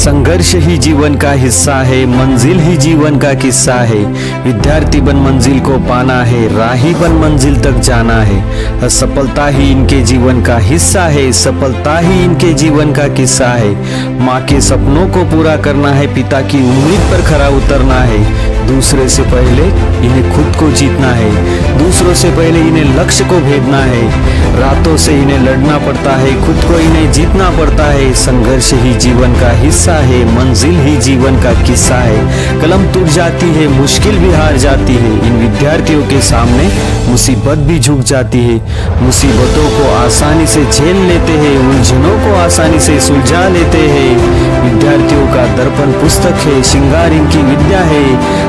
संघर्ष ही जीवन का हिस्सा है, मंजिल ही जीवन का किस्सा है। विद्यार्थी बन मंजिल को पाना है, राही बन मंजिल तक जाना है। असफलता ही इनके जीवन का हिस्सा है, सफलता ही इनके जीवन का किस्सा है। माँ के सपनों को पूरा करना है, पिता की उम्मीद पर खरा उतरना है। दूसरे से पहले इन्हें खुद को जीतना है, दूसरों से पहले इन्हें लक्ष्य को भेदना है। रातों से इन्हें लड़ना पड़ता है, खुद को इन्हें जीतना पड़ता है। संघर्ष ही जीवन का हिस्सा है, मंजिल ही जीवन का किस्सा है। कलम टूट जाती है, मुश्किल भी हार जाती है। इन विद्यार्थियों के सामने मुसीबत भी झुक जाती है। मुसीबतों को आसानी से झेल लेते हैं, उलझनों को आसानी से सुलझा लेते हैं। विद्यार्थियों का दर्पण पुस्तक है, श्रृंगार इनकी विद्या है।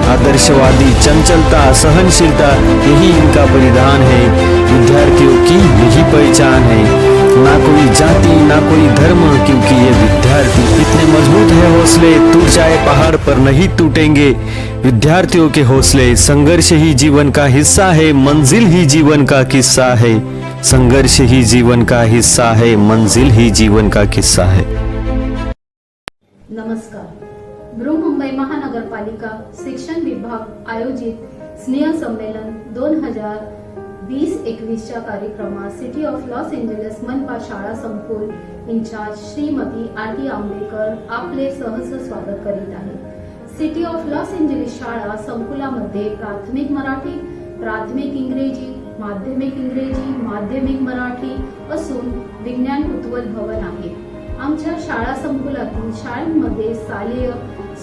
आदर्शवादी चंचलता, सहनशीलता यही इनका परिधान है। विद्यार्थियों की यही पहचान है। ना कोई जाति ना कोई धर्म, क्योंकि ये विद्यार्थी इतने मजबूत है। हौसले टूट जाए पहाड़ पर नहीं टूटेंगे विद्यार्थियों के हौसले। संघर्ष ही जीवन का हिस्सा है, मंजिल ही जीवन का किस्सा है। संघर्ष ही जीवन का हिस्सा है, मंजिल ही जीवन का किस्सा है। नमस्कार. बृहन्मुंबई महानगरपालिका शिक्षण विभाग आयोजित स्नेह संमेलन 2020-21 च्या कार्यक्रमात सिटी ऑफ लॉस एंजेलिस मनपा शाळा संकुल इंचार्ज श्रीमती आरती आंबेकर आपले सहर्ष स्वागत करीत आहे. सिटी ऑफ लॉस एंजेलिस शाळा संकुलामध्ये प्राथमिक मराठी, प्राथमिक इंग्रजी, माध्यमिक मराठी असून विज्ञान कुतूहल भवन आहे. आमच्या शाळा संकुलातील शाळांमध्ये शालेय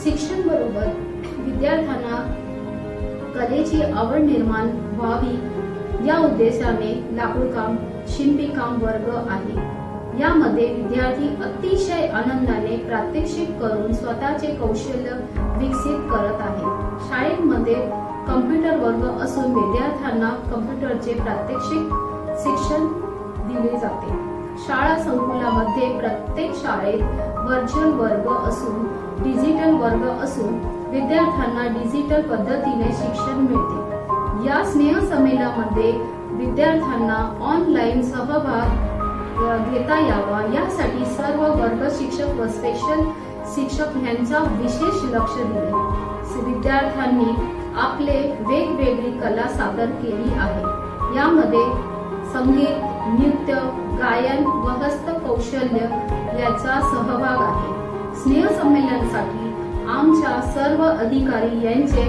शिक्षण बरोबर विद्यार्थ्यांना कलेची आवड निर्माण व्हावी या उद्देशाने लाकूडकाम, शिंपीकाम वर्ग आहे. यामध्ये विद्यार्थी अतिशय आनंदाने प्रात्यक्षिक करून स्वतःचे कौशल्य विकसित करत आहेत. शाळेमध्ये कम्प्युटर वर्ग असून विद्यार्थ्यांना कम्प्युटरचे प्रात्यक्षिक शिक्षण दिले जाते. शाळा संकुलामध्ये प्रत्येक शाळेत व्हर्च्युअल वर्ग असून डिजिटल वर्ग असून विद्यार्थ्यांना डिजिटल पद्धतीने शिक्षण मिळते. या स्नेह संमेलनामध्ये विद्यार्थ्यांना ऑनलाईन सहभाग घेता यावा यासाठी सर्व वर्ग शिक्षक व स्पेशल शिक्षक यांचा विशेष लक्ष दिले. विद्यार्थ्यांनी आपले वेगवेगळी कला सादर केली आहे. यामध्ये संगीत, नृत्य, गायन व हस्तकौशल्य याचा सहभाग आहे. स्नेह संमेलनासाठी आमच्या सर्व अधिकारी यांचे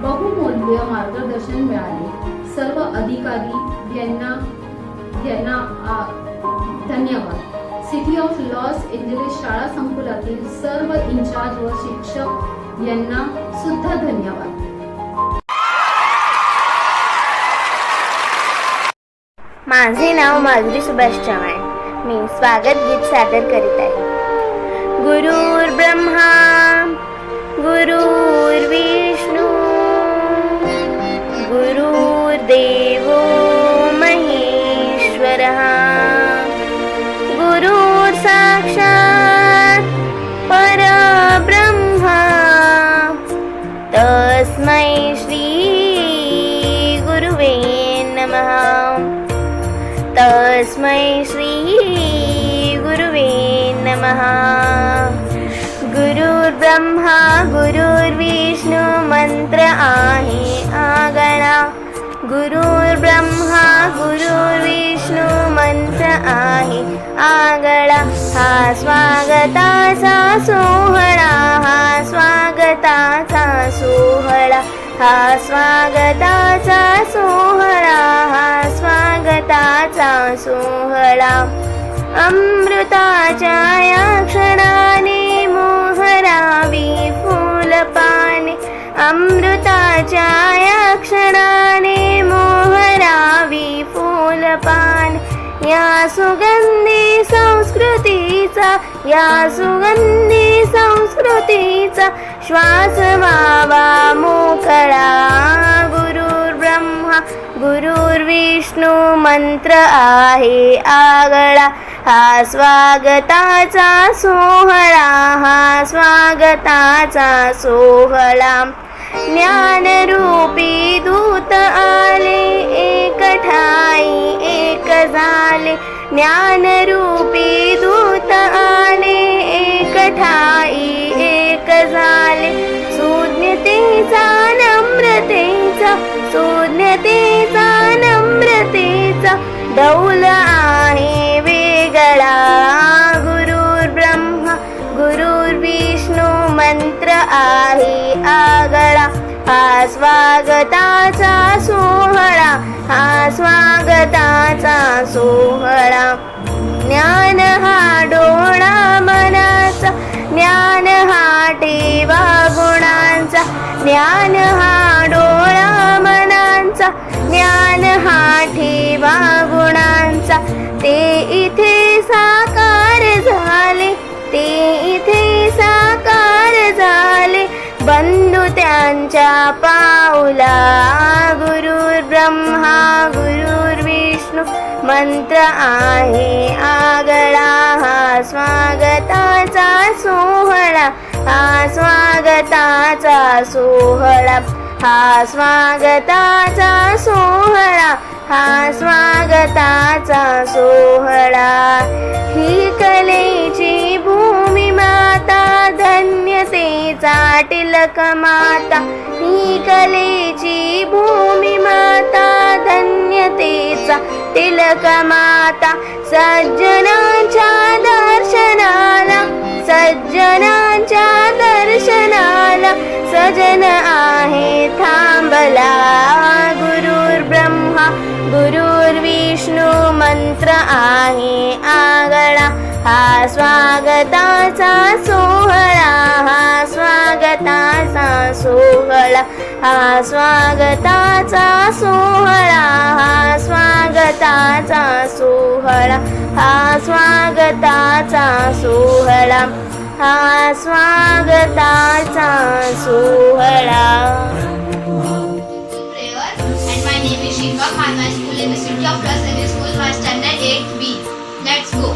बहुमूल्य मार्गदर्शन मिळाले. सर्व अधिकारी यांना धन्यवाद. सिटी ऑफ लॉस एंजेलिस शाळा संकुलातील सर्व इंचार्ज व शिक्षक यांना सुद्धा धन्यवाद. माझे नाव माधुरी सुभाष चव्हाण. मी स्वागत गीत सादर करीत आहे. गुरुर् ब्रह्मा गुरुर्विष्णू गुरुर्देवो महेश्वरः गुरुर् साक्षात् परब्रह्मा तस्मै श्री गुरुवे नमः. तस्मै श्री गुरुवे नमः. गुरुर्ब्रह्मा गुरुर्विष्णू मंत्र आहे आगळा. गुरुर्ब्रह्मा गुरुर्विष्णू मंत्र आहे आगळा. हा स्वागताचा सोहळा, हा स्वागताचा सोहळा, हा स्वागताचा सोहळा, हा स्वागताचा सोहळा. अमृताच्या या क्षणाने मोहरावी फुलपाने. अमृताच्या या क्षणाने मोहरावी फुलपाने. या सुगंधी संस्कृतीचा, या सुगंधी संस्कृतीचा श्वास व्हावा मोकळा. गुरुर्ब्रह्मा गुरुर्विष्णू मंत्र आहे आगळा. हा स्वागताचा सोहळा, हा स्वागताचा सोहळा. ज्ञानरूपी दूत आले एक ठाई एक झाले. ज्ञानरूपी दूत आले एक ठाई डौल आहे वेगळा, गुरुर्ब्रह्मा गुरुर्विष्णू मंत्र आहे आगळा. हा स्वागताचा सोहळा, हा स्वागताचा सोहळा. ज्ञान हा डोळा मनाचा, ज्ञान हा ठेवा गुणांचा, ज्ञान हा डोळा मनांचा, ज्ञान हा ठेवा गुणांचा. ते इथे साकार झाले, ते इथे साकार झाले, बंधू त्यांच्या पाऊला. गुरुर्ब्रह्मा गुरुर्विष्णू मंत्र आहे आगळा. हा स्वागताचा सोहळा, हा स्वागताचा सोहळा, हा स्वागताचा सोहळा, हा स्वागताचा सोहळा. ही कलेची भूमी माता, धन्यतेचा टिलक माता. ही कलेची भूमी माता, धन्यतेचा टिलक माता. सज्जनांच्या दर्शनाला, सज्जनांच्या दर्शनाला सजन आहे थांबला. गुरुर्ब्रह्मा गुरुर्विष्णू मंत्र आहे आगळा. हा स्वागताचा सोहळा, हा स्वागताचा सोहळा, हा स्वागताचा सोहळा, हा स्वागताचा सोहळा, हा स्वागताचा सोहळा, हा स्वागताचा सोहळा. And my name is Shifa Khan. My school is the City of Los Angeles School, my standard 8B. Let's go.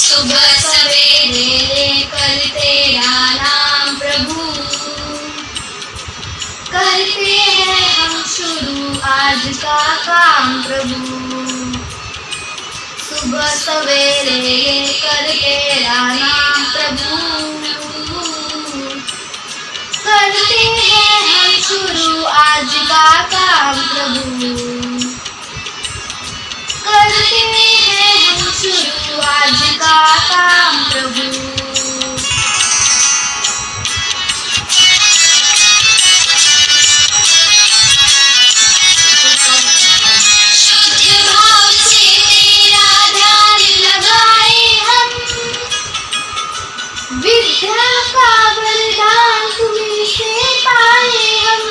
सुबह सवेरे लेकर तेरा नाम प्रभु, करते हैं हम शुरू आज का काम प्रभु. सुबह सवेरे लेकर तेरा नाम प्रभु, करते हैं हम शुरू आज का काम प्रभु. करते हैं हम शुरू आज का काम प्रभु. विद्या का वरदान तुम्हीं से पाए हम,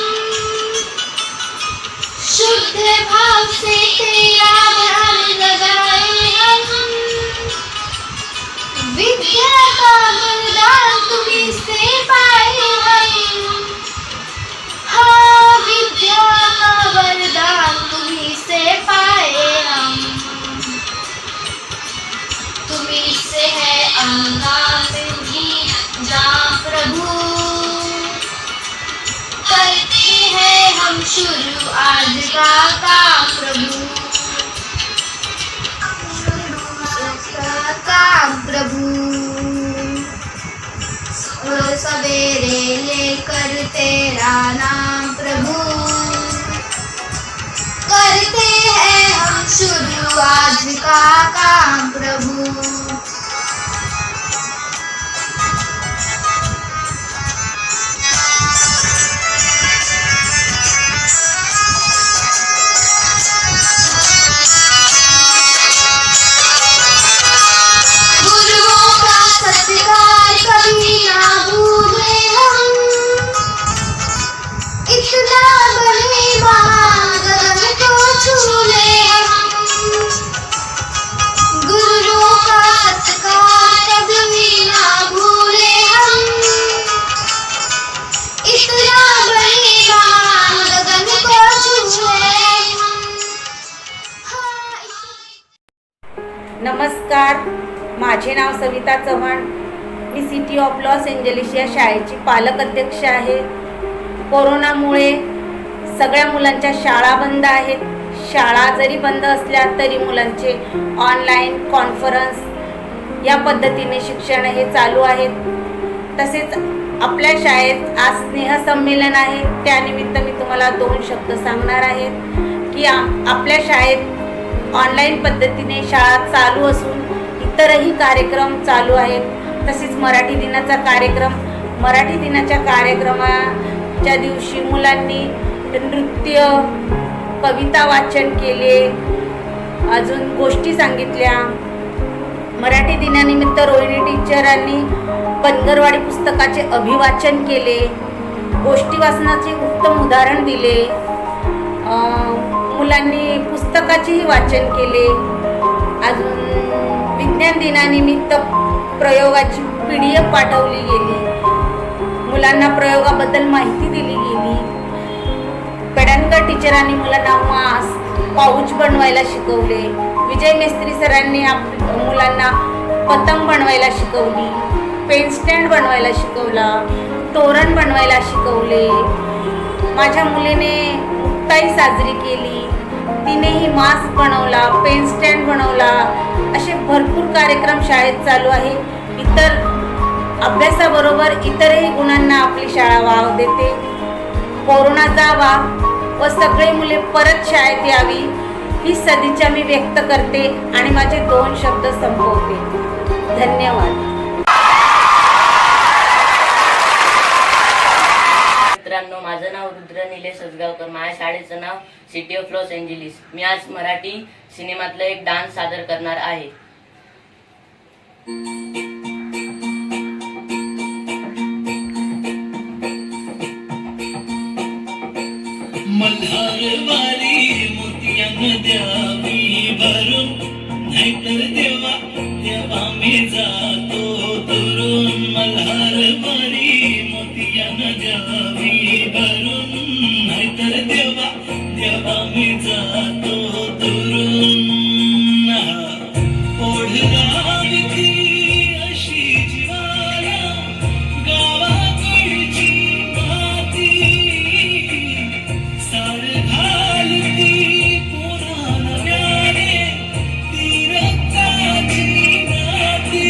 शुद्ध भाव से तेरा ध्यान लगाए हम. विद्या का वरदान तुम्हीं से पाए हम, हाँ विद्या का वरदान तुम्हीं से पाए हम. तुम्हीं से है अनुदान जहाँ प्रभु, करते हैं हम शुरू आज का काम प्रभु. काम प्रभु. और सवेरे लेकर तेरा नाम प्रभु, करते हैं हम शुरू आज का काम प्रभु. सत्कार कभी ना भूले हम, इतना बड़े महान गगन को छू ले हम. गुरुओं का सत्कार कभी ना भूले हम, इतना बड़े महान गगन को छू ले हम. नमस्कार, माझे नाव सविता चव्हाण. मी सिटी ऑफ लॉस एंजलिस या शाळेची पालक अध्यक्ष आहे. कोरोनामुळे सगळ्या मुलांच्या शाळा बंद आहेत. शाळा जरी बंद असल्या तरी मुलांचे ऑनलाईन कॉन्फरन्स या पद्धतीने शिक्षण हे चालू आहेत. तसेच आपल्या शाळेत आज स्नेहसंमेलन आहे. त्यानिमित्त मी तुम्हाला 2 शब्द सांगणार आहेत की आपल्या शाळेत ऑनलाईन पद्धतीने शाळा चालू असून इतरही कार्यक्रम चालू आहेत. तसेच मराठी दिनाच्या कार्यक्रमाच्या दिवशी मुलांनी नृत्य, कविता वाचन केले, अजून गोष्टी सांगितल्या. मराठी दिनानिमित्त रोहिणी टीचरांनी बनगरवाडी पुस्तकाचे अभिवाचन केले, गोष्टी वाचनाचे उत्तम उदाहरण दिले, मुलांनी पुस्तकाचेही वाचन केले. अजून विज्ञान दिनानिमित्त प्रयोगाची PDF पाठवली गेली, मुलांना प्रयोगाबद्दल माहिती दिली गेली. पेडणकर टीचरांनी मुलांना मास्क, पाऊच बनवायला शिकवले. विजय मेस्त्री सरांनी मुलांना पतंग बनवायला शिकवली, पेन स्टँड बनवायला शिकवला, तोरण बनवायला शिकवले. माझ्या मुलीने मुक्ताई साजरी केली, तिनेही मास्क बनवला, पेन स्टँड बनवला. असे भरपूर कार्यक्रम शाळेत चालू आहे. इतर अभ्यासाबरोबर इतरही गुणांना आपली शाळा वाव देते. कोरोना जावा व सगळे मुले परत शाळेत यावी ही सदिच्छा मी व्यक्त करते आणि माझे 2 शब्द संपवते. धन्यवाद. मित्रांनो, माझं नाव रुद्र निलेश सजगावकर. माझ्या शाळेचं नाव सिटी ऑफ लॉस एंजेलिस. मी आज मराठी सिनेमातला एक डान्स सादर करणार आहे. मल्हारवारी मोतियानं द्यावी भरून, नाहीतर देवा देवा मी जातो दुरून. मल्हारवारी मोतियानं द्यावी भरून, नाहीतर देवा देवा मी जातो दुरून. ओढगावी अशी जीवाला गावाकडची माती, सार घालती पुन्हा नव्याने ती रक्ताची नाती.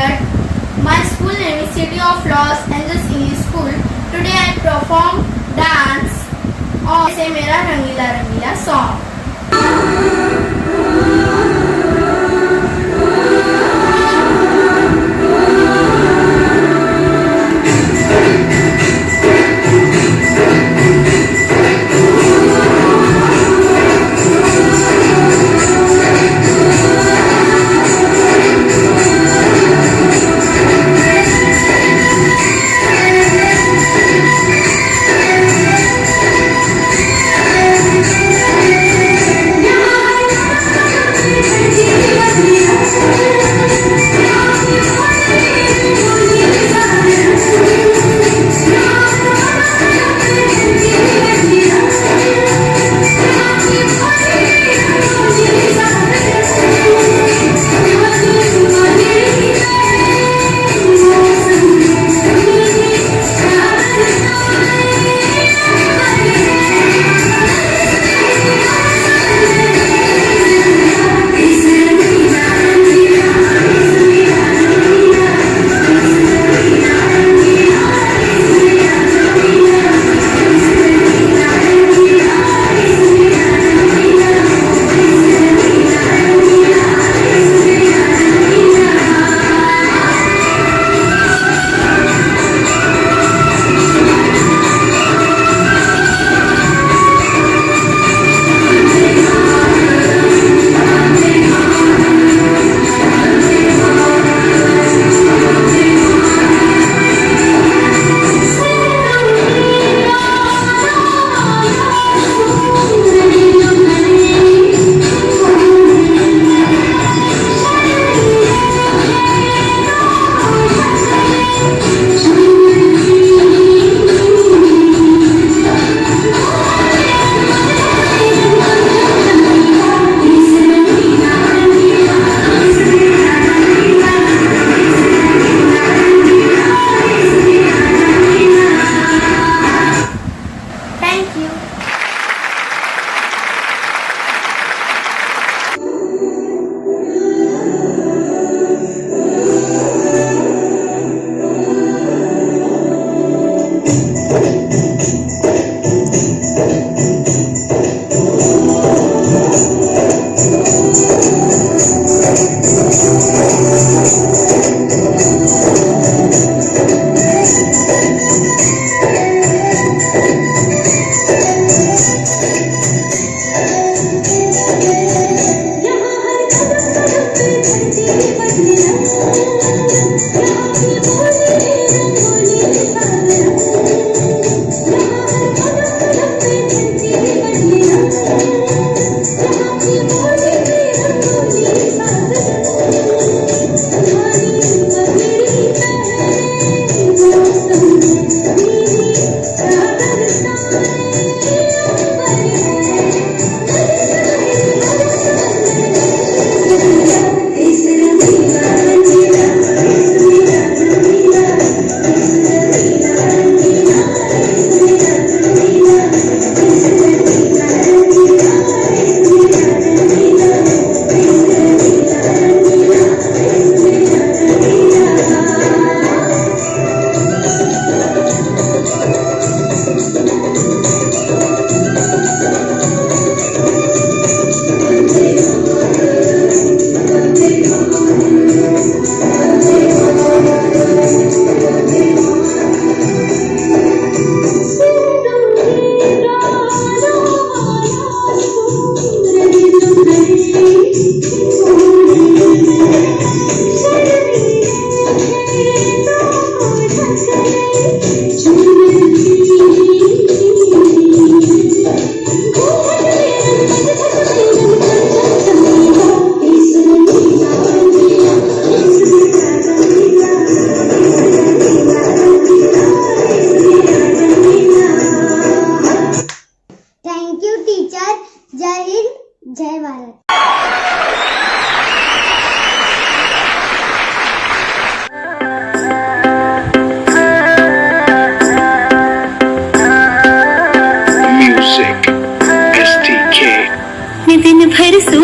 student. My school name is City of Los Angeles English School. Today I perform dance on Se Mera Rangila Rangila song.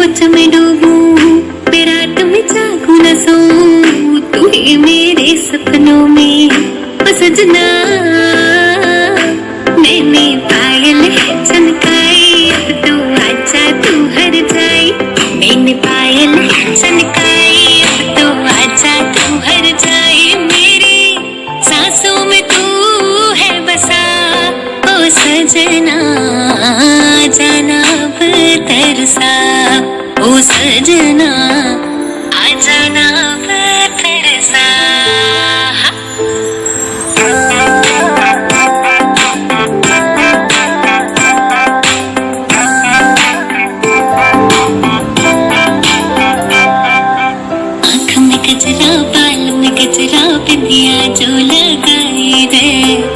सोच में डूबूं फिर रात में जागूं न सोऊं तू ही सजना मैंने पायल चमकाई अब तो आजा तू हर जाई मैंने पायल चमकाई अब तो आजा तू हर जाई मेरी सांसों में तू है बसा ओ सजना जाना अब तरसा ओ सजना आ जाना अब तरसा आँख में गजरा बाल में गजरा बिंदिया जो लगाई रे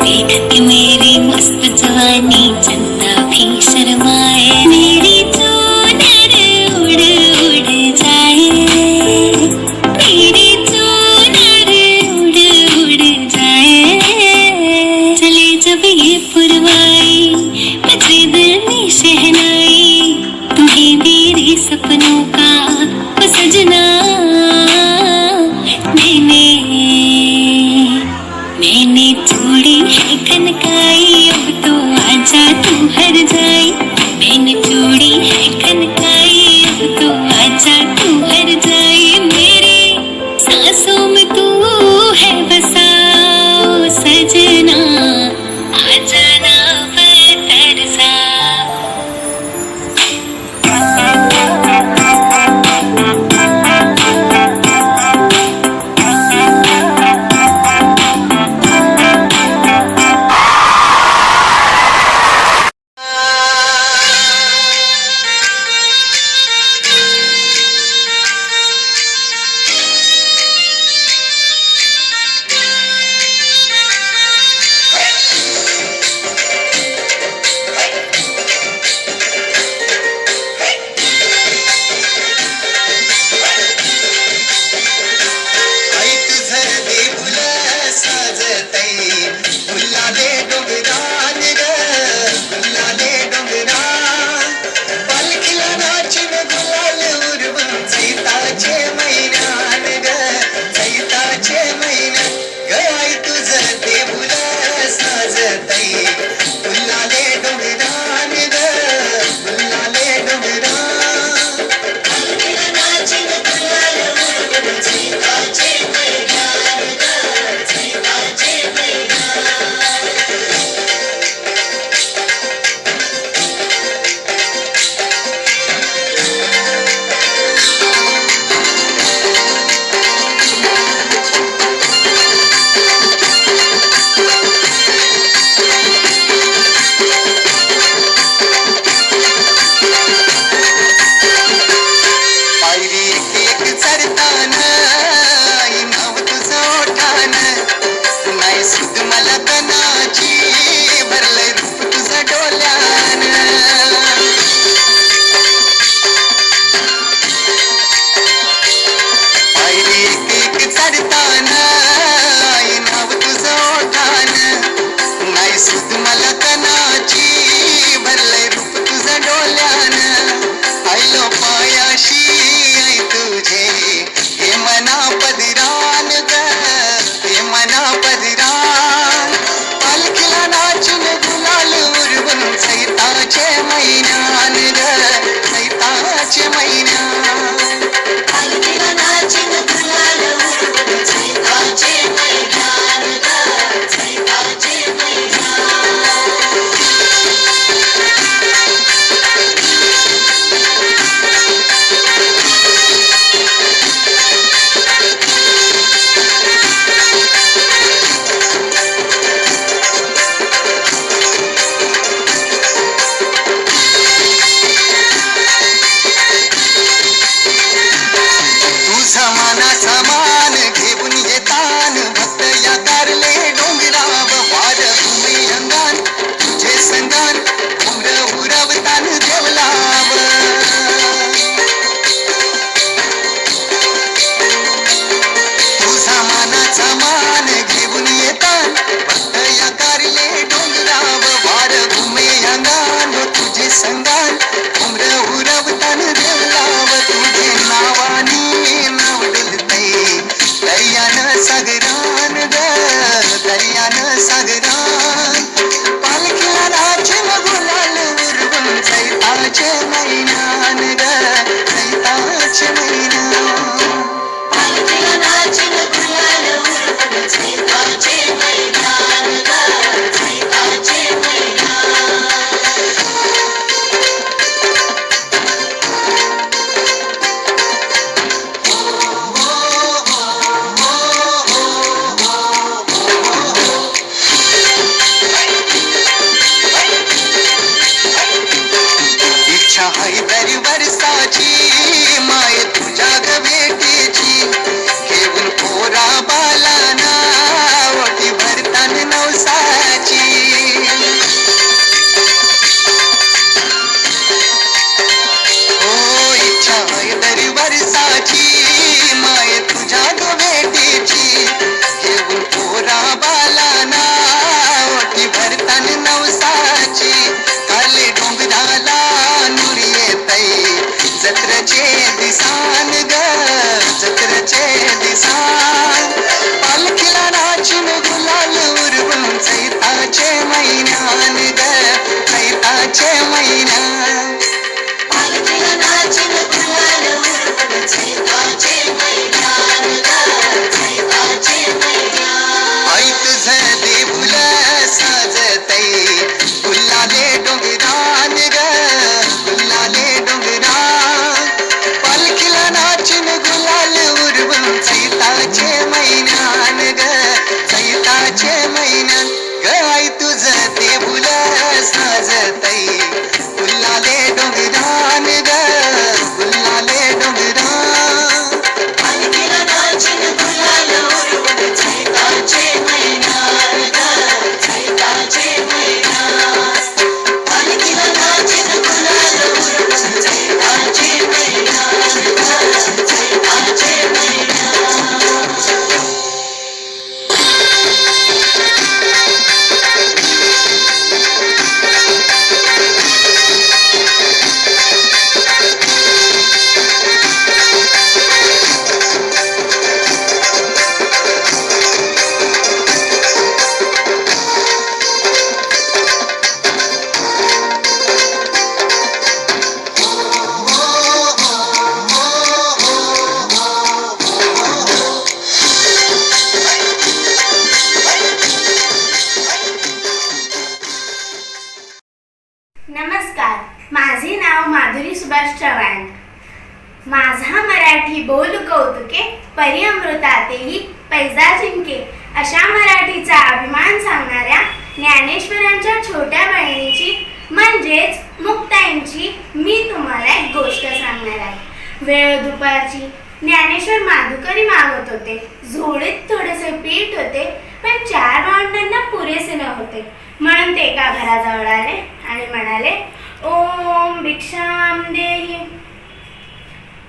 देख के मेरी मस्त जवानी चंदा भी शर्माए मेरी चोनर उड़ उड़ जाए मेरी चोनर उड़ उड़ जाए चले जब ये पुरवाई बजे दिल में शहनाई तुम्हें मेरे सपनों का ओ सजना मैंने चूड़ी है कनकाई अब तो आजा तू हर जाई मैंने चूड़ी है कनकाई अब तो आजा तू हर जाई मेरे सांसों में तू है बसा ओ सजना आ जाना अब तरसा आई तुझर दे फुलं साजतई फुलाले डोंगरान ग फुलाले डोंगरान पालखीला नाचून गुलाल उडवून चैताचे महिन्यान ग चैताचे महिन्यान ग आई तुझर दे फुलं साजतई फुलाले डोंगरान ग फुलाले डोंगरान पालखीला नाचून गुलाल उडवून चैताचे महिन्यान ग चैताचे महिन्यान पायरी एक एक चढताना आई नाव तुझं ओठान नाही सुद मला तनाची भरलंय रूप तुझं डोल्यान पायरी एक एक चढताना आई नाव तुझं ओठान नाही सुद मला तनाची भरलंय रूप तुझं डोल्यान आयलो पायाशी आई तुझे हे मना पदरान ग हे मना पदरान पालखीला नाचून गुलाल उडवून चैताचे महिन्यान ग चैताचे महिन्यान पालखीला नाचून गुलाल उडवून चैताचे महिन्यान ग चैताचे महिन्यान तुझा मानाचा मान घेऊन येतान भक्त या कारले डोंगराव वार भूमी अंगान तुझे संगान उमर उरवतान देवलाव तुझा मानाचा मान घेऊन येतान भक्त या कारले डोंगराव वार भूमी अंगान तुझे संगान उमर उरवतान देवलाव तुझे नावानी नाव डुलतई दर्यान सागरान ग दर्यानं सागरात पालखीला नाचन गुलाल उरवून चैताचे महिन्यान ग चैताचे महिन्यान पालखीला नाचन गुलाल उरवून चैताचे महिन्यान ग चैताचे महिन्यान इच्छा आहे दरी वर्षाची माय तुझ्या ग भेटीची घेऊन पोरा बालाना ओटी भरतान नवसाची ओ इच्छा आहे दरी वर्षाची माय तुझ्या ग भेटीची घेऊन पोरा बालाना ओटी भरतान नवसाची आले डोंगराला नूर येतय जत्रचे दिसान ग जत्रचे दिसान पालखीला नाचून गुलाल उरवून चैताचे महिन्यान ग चैताचे महिन्यान पालखीला नाचून गुलाल उरवून चैताचे महिन्यान ग चैताचे महिन्यान आई तुझं देऊळ साजतय गुलाले डोंगरान ग गुलाले डोंगरान पालखीला नाचून गुलाल उरवून चैताचे महिन्यान ग चैताचे महिन्यान ग आई तुझं देऊळ साजतय गुलाले डोंगरान ग गुलाले डोंगरान पालखीला नाचून गुलाल उरवून चैताचे महिन्यान ग चैताचे महिन्यान पालखीला नाचून गुलाल उरवून चैताचे महिन्यान ग चैताचे महिन्यान नमस्कार, माझे नाव माधुरी सुभाष चव्हाण. माझा मराठी बोल कौतुके परी अमृतातेही पैजा जिंके अशा मराठीचा अभिमान सांगणाऱ्या ज्ञानेश्वरांच्या छोट्या बहिणीची म्हणजेच मुक्ताईंची मी तुम्हाला एक गोष्ट सांगणार आहे. वेळ दुपारची. ज्ञानेश्वर माधुकरी मागत होते. झोळीत थोडेसे पीठ होते, पण 4 भावंडांना पुरेसे नव्हते. म्हणून ते एका घराजवळ आले आणि म्हणाले, ओम भिक्षाम देही,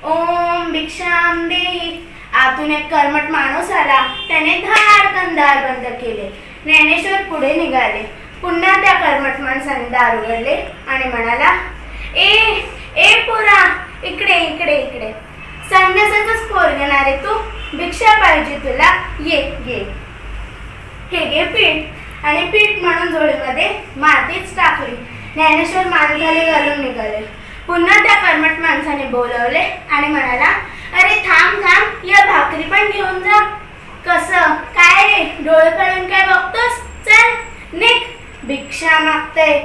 ओम भिक्षाम देही. आतून एक कर्मठ माणूस आला. त्याने धाडकन दार बंद केले. ज्ञानेश्वर पुढे निघाले. पुन्हा त्या कर्मठ माणसाने दार उघडले आणि म्हणाला, ए पोरा, इकडे इकडे इकडे. संन्यासाचंच पोरगणारे तू, भिक्षा पाहिजे तुला, ये घे. हे घे पीठ. आणि पीठ म्हणून झोळीमध्ये मातीच टाकली. ज्ञानेश्वर मानखाली घालून निघाले. पुन्हा त्या कर्मठ माणसाने बोलवले आणि म्हणाला, अरे थांब थांब, या भाकरी पण घेऊन जा. कसं काय रे, डोळे काढून काय बघतोस? चल निघ, भिक्षा मागतय.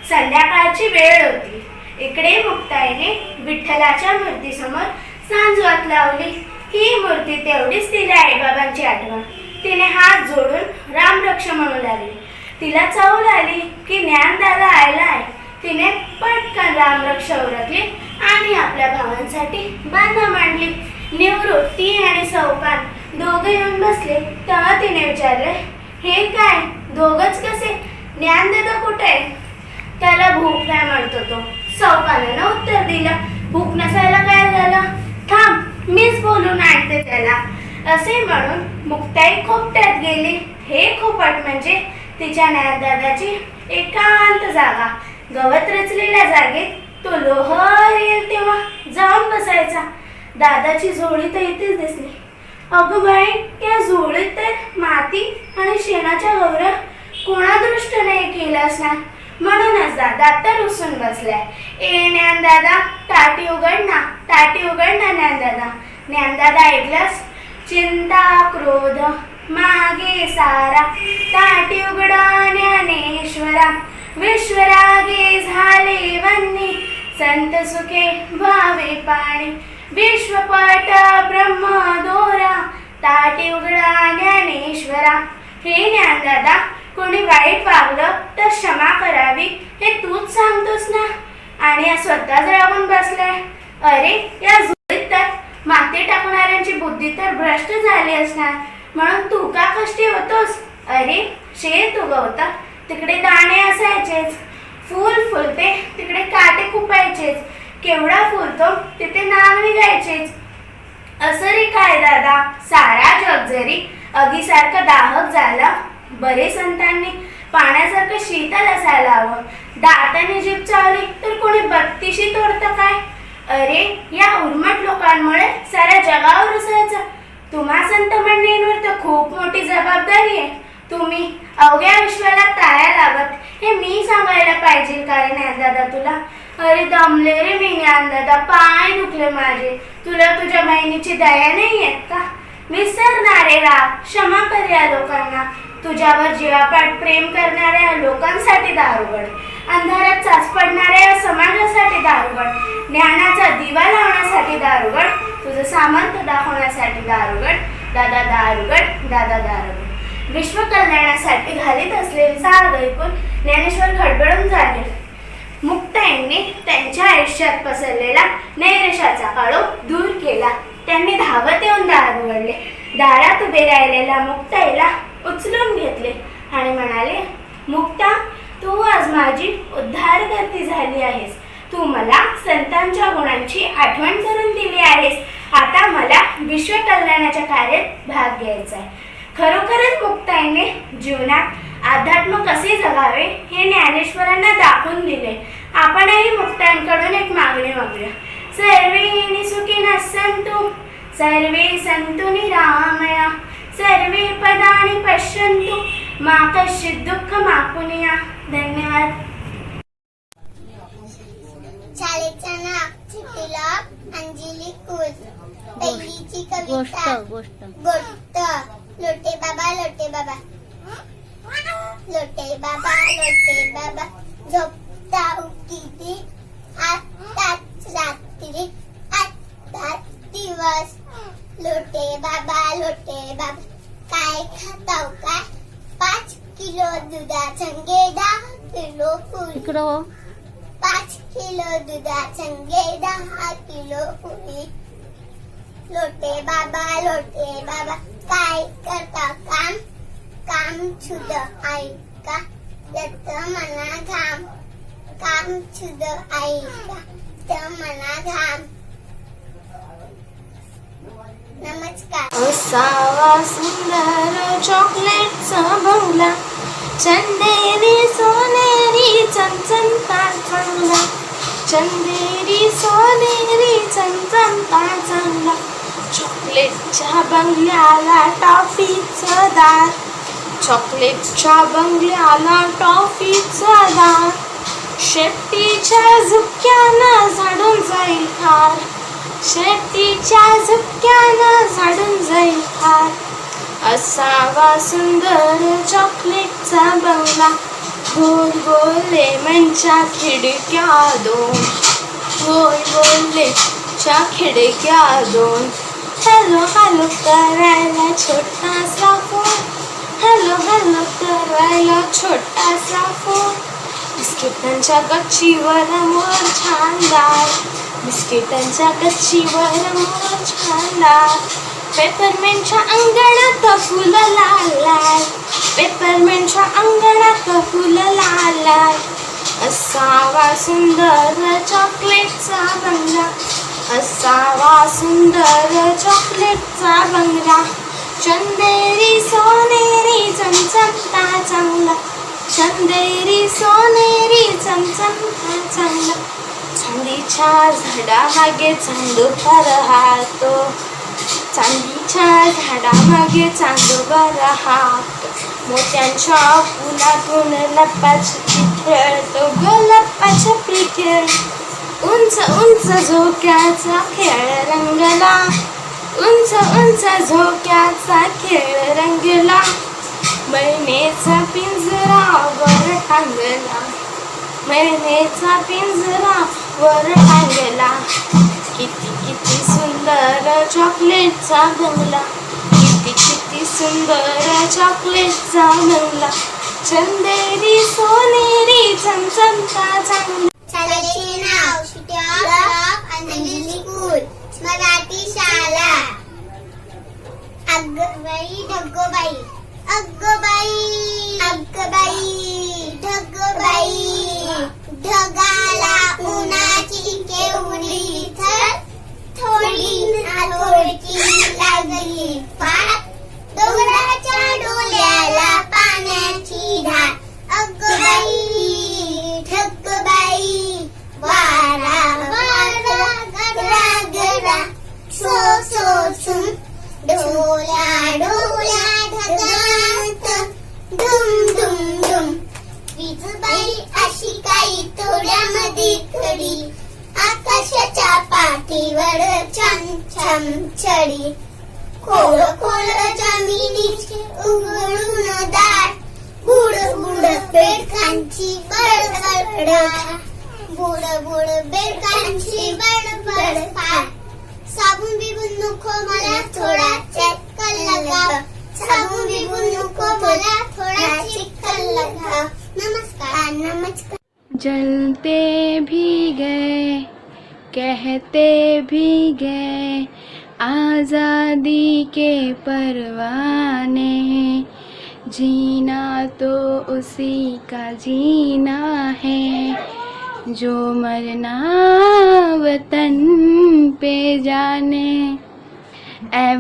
संध्याकाळची वेळ होती. इकडे मुक्ताईने विठ्ठलाच्या मूर्तीसमोर सांजवात लावली. ही मूर्ती तेवढीच तिला आईबाबांची आठवण. तिने हात जोडून रामरक्ष म्हणू लागली. तिला चव आली की ज्ञानदादा आलाय. तिने पटकन रामरक्ष उरकली आणि आपल्या भावांसाठी बांधा मांडली. निवृत्ती आणि सौपान दोघे येऊन बसले. तेव्हा तिने विचारले, हे काय दोघच कसे? ज्ञानदादा कुठे? त्याला भूक नाही म्हणतो तो. सौपानानं उत्तर दिलं, भूक नसायला काय झालं? थांब, मीच बोलून आणते त्याला. असे म्हणून मुक्ताई खोपट्यात गेली. हे खोपट म्हणजे तिच्या ज्ञानदादाची एकांत जागा. गवत रचलेल्या जागेत तो लोहर येईल तेव्हा जाऊन बसायचा. दादाची झोळी तर इथेच दिसली. अगं बाई, या झोळीत तर माती आणि शेणाच्या गौऱ्या कोणा दृष्ट नाही केलं असणार. म्हणूनच दादा तर रुसून बसलाय. ए ज्ञानदादा, टाटी उघड ना, टाटी उघड ना ज्ञानदादा. ज्ञानदादा ऐकलंस? चिंता क्रोध मागे सारा, ताटी उघडा ज्ञानेश्वरा. विश्वरागे झाले वन्नी, संत सुखे भावे पाणी. विश्वपट ब्रह्म दोरा, ताटी उघडा ज्ञानेश्वरा. हे ज्ञानदादा, कोणी वाईट वागलं तर क्षमा करावी हे तूच सांगतोस ना, आणि स्वतःच राहून बसलाय. अरे या झोळीत तर माती टाकणाऱ्यांची बुद्धी तर भ्रष्ट झाली असणार, म्हणून तू का कष्टी होतोस? अरे शेत उगवता तिकडे दाणे असायचेच, फूल फुलते तिकडे काटे खुपायचेच, केवढा फुलतो तिथे नाव निघायचेच. असं रे काय दादा, सारा जग जरी अगीसारखं दाहक झालं, बरे संतांनी पाण्यासारखं शीतल असायला हवं. दाताने जीभ चावली तर कोणी बत्तीशी तोडतं काय? अरे या उर्मट लोकांमुळे साऱ्या जगावर असायचं. तुम्हा संत मंडळींवर तर खूप मोठी जबाबदारी आहे. तुम्ही अवघ्या विश्वाला ताया लावत हे मी सांगायला पाहिजे का रे ज्ञानदादा तुला? अरे दमले रे मी ज्ञानदादा, पाय दुखले माझे. तुला तुझ्या बहिणीची दया नाही येत का? विसरणारे राग, क्षमा कर या लोकांना. तुझ्यावर जीवापाड प्रेम करणाऱ्या लोकांसाठी दार उघड, अंधारात चाच पडणाऱ्या समाजासाठी दार उघड, ज्ञानाचा दिवा लावण्यासाठी दार उघड, तुझं सामर्थ्य दाखवण्यासाठी दार उघड. दादा दार उघड, दादा दार उघड. विश्व कल्याणासाठी घालीत असलेली साग ऐकून ज्ञानेश्वर खडबडून जागे. मुक्ताईंनी त्यांच्या आयुष्यात पसरलेला नैराश्याचा काळोख दूर केला. त्यांनी धावत येऊन दार उघडले. दारात उभे राहिलेल्या मुक्ताईला उचलून घेतले आणि म्हणाले, मुक्ता, तू आज माझी उद्धारकर्ती झाली आहेस. तू मला संतांच्या गुणांची आठवण करून दिली आहेस. आता मला विश्व कल्याणाच्या कार्यात भाग घ्यायचा आहे. खरोखरच मुक्ताईने जीवनात अध्यात्म कसे जगावे हे ज्ञानेश्वरांना दाखवून दिले. आपणही मुक्ताईंकडून एक मागणी मागूया. सर्वे सुखिनः सन्तु, सर्वे सन्तु निरामया, सर्वे पदानि पश्यन्तु, मा कश्चित् दुःखमाप्नुयात्. धन्यवाद. शाळेचं नाव चिठीला अंजली कुल. पहिलीची कविता गोष्ट. लोटे बाबा लोटे बाबा, लोटे बाबा लोटे बाबा, झोपता उठीती आताच रात्री आताच दिवस. लोटे बाबा काय खाताव काय? 5 किलो दुधासंगे 10 किलो पोळी. 5 किलो दुधासंगे 10 किलो पोळी. लोटे बाबा काय करता काम? काम छुद ऐका येत मना घाम. काम छुद ऐका येत मना घाम. नमस्कार. असावा सुंदर चॉकलेटचा बंगला, चंदेरी सोनेरी चमचमता चांगला, चंदेरी सोनेरी चमचमता चांगला. चॉकलेटच्या बंगल्याला टॉफीचं दार, चॉकलेटच्या बंगल्याला टॉफीचं दार. शेपटीच्या झुपक्यानं झाडून जाईल हार, शेपटीच्या झुपक्यानं झाडून जाईल हार. असावा सुंदर चॉकलेटचा बंगला, गोल गोल लेमनच्या खिडक्या दोन, गोल गोल लेमनच्या खिडक्या दोन. हॅलो हॅलो करायला छोटासा फोन, हॅलो हॅलो करायला छोटासा फोन. बिस्किटांच्या गच्चीवर मोर छानदार, बिस्किटांच्या गच्चीवर मोर छानदार. पेपरमेंटच्या अंगणात फुलं लाल लाल, पेपरमेंटच्या अंगणात फुलं लाल लाल. असावा सुंदर चॉकलेटचा बंगला, असावा सुंदर चॉकलेटचा बंगला. चंदेरी सोनेरी चमचमता चांगला, चंदेरी सोनेरी चमचमता चांगला. चांदीच्या झाडामागे चांदोबा राहतो, चांदीच्या झाडामागे चांदोबा राहत, मोत्यांच्या फुलातून लपाछपी खेळतो ग लपाछपी खेळ. उंच उंच झोक्याचा खेळ रंगला, उंच उंच झोक्याचा खेळ रंगला. मैनेचा पिंजरा वर टांगला, मैनेचा पिंजरा वर टांगला. किती किती सुंदर चॉकलेटचा बंगला, किती किती सुंदर चॉकलेटचा बंगला. चंदेरी सोनेरी चमचमता चांगला. शाळेचे नाव city of Anjali school Marathi शाळा. अग्गबाई ढग्गोबाई, अग्गबाई अग्गबाई ढग्गबाई. ढगाला उन्हाची केवढी थर, थोडी ना थोडकी लागली फार. डोंगराच्या डोल्याला पाण्याची धार. अग्गबाई ढग्गबाई वारा वारा गरा गरा सो सो सुम. डोल्या डोल्या ढगांत धुम धुम धुम. वीजबाई अशी काही थोड्यामध्ये खडी, आकाशाच्या पाठीवर छम छम छडी. खोल खोल जमिनीचे उघडून दाट, बुड बुड बेडकांची बडबड, बुड बुड बेडकांची बडबड फार. साबून बिबून नको मला थोडा चिक्कल लगाव, साबून बिबून नको मला थोडा चिक्कल लगाव. नमस्कार नमस्कार. जलते भी गए कहते भी गए आजादी के परवाने. जीना तो उसी का जीना है, जो मरना वतन पे जाने. ए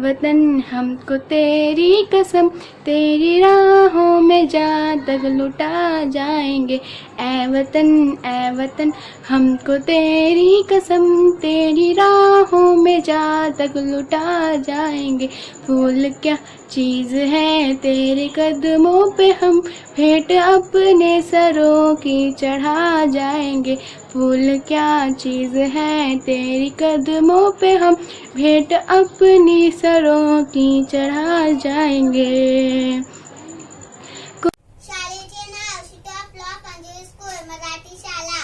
वतन हमको तेरी कसम, तेरी राहों में जा तक लुटा जाएंगे. ए वतन हमको तेरी कसम, तेरी राहों में जा तक लुटा जाएंगे. फूल क्या चीज़ है तेरे कदमों पे हम, भेंट अपने सरों की चढ़ा जाएंगे. फूल क्या चीज़ है तेरी कदमों पे हम, भेंट अपनी सरों की चढ़ा जाएंगे. शाळेचे नाव city of Anjali school Marathi शाळा.